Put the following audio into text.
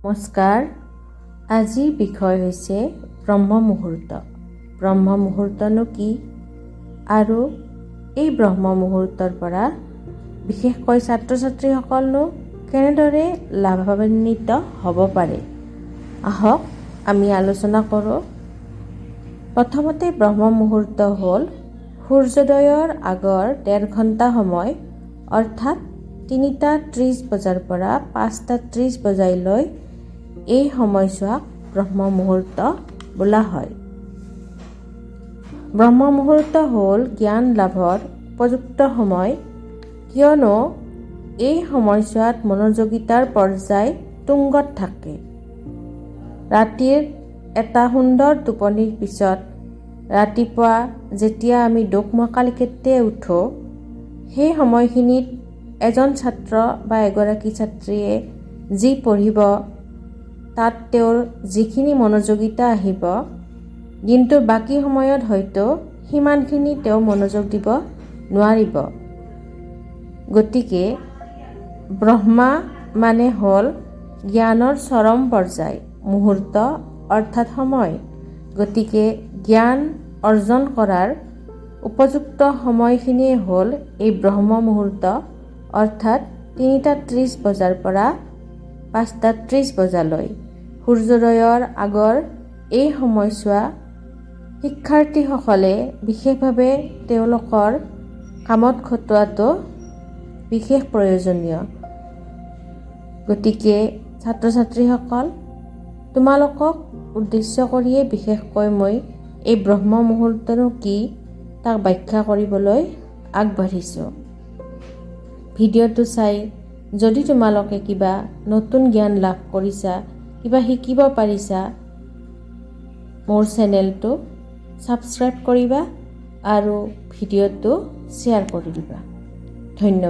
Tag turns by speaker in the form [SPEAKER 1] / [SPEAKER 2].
[SPEAKER 1] নমস্কাৰ। আজিৰ বিষয় হৈছে ব্ৰহ্ম মুহূৰ্ত। ব্ৰহ্ম মুহূৰ্তনো কি আৰু এই ব্ৰহ্ম মুহূৰ্তৰ পৰা বিশেষকৈ ছাত্ৰ ছাত্ৰীসকলনো কেনেদৰে লাভান্বিত হ'ব পাৰে, আহক আমি আলোচনা কৰোঁ। প্ৰথমতে ব্ৰহ্ম মুহূৰ্ত হ'ল সূৰ্যোদয়ৰ আগৰ 1.5 ঘণ্টা সময়, অৰ্থাৎ 3:30 বজাৰ পৰা 5:30 বজালৈ এই সময়ছোৱাক ব্ৰহ্ম মুহূৰ্ত বোলা হয়। ব্ৰহ্ম মুহূৰ্ত হ'ল জ্ঞান লাভৰ উপযুক্ত সময়, কিয়নো এই সময়ছোৱাত মনোযোগিতাৰ পৰ্যায় তুংগত থাকে। ৰাতিৰ এটা সুন্দৰ টোপনিৰ পিছত ৰাতিপুৱা যেতিয়া আমি দোকমোকালিতে উঠোঁ, সেই সময়খিনিত এজন ছাত্ৰ বা এগৰাকী ছাত্ৰীয়ে যি পঢ়িব, তাত তেওঁৰ যিখিনি মনোযোগিতা আহিব, কিন্তু বাকী সময়ত হয়তো সিমানখিনি তেওঁ মনোযোগ দিব নোৱাৰিব। গতিকে ব্ৰহ্মা মানে হ'ল জ্ঞানৰ চৰম পৰ্যায়, মুহূৰ্ত অৰ্থাৎ সময়। গতিকে জ্ঞান অৰ্জন কৰাৰ উপযুক্ত সময়খিনিয়ে হ'ল এই ব্ৰহ্ম মুহূৰ্ত, অৰ্থাৎ 3:30 বজাৰ পৰা 5:30 বজালৈ। সূৰ্যোদয়ৰ আগৰ এই সময়ছোৱা শিক্ষাৰ্থীসকলে বিশেষভাৱে তেওঁলোকৰ কামত খটুৱাটো বিশেষ প্ৰয়োজনীয়। গতিকে ছাত্ৰ ছাত্ৰীসকল, তোমালোকক উদ্দেশ্য কৰিয়ে বিশেষকৈ মই এই ব্ৰহ্ম মুহূৰ্তনো কি তাক ব্যাখ্যা কৰিবলৈ আগবাঢ়িছোঁ। ভিডিঅ'টো চাই যদি তোমালোকে কিবা নতুন জ্ঞান লাভ কৰিছা, কিবা শিকিব পাৰিছা, মোৰ চেনেলটো ছাবস্ক্ৰাইব কৰিবা আৰু ভিডিঅ'টো শ্বেয়াৰ কৰি দিবা। ধন্যবাদ।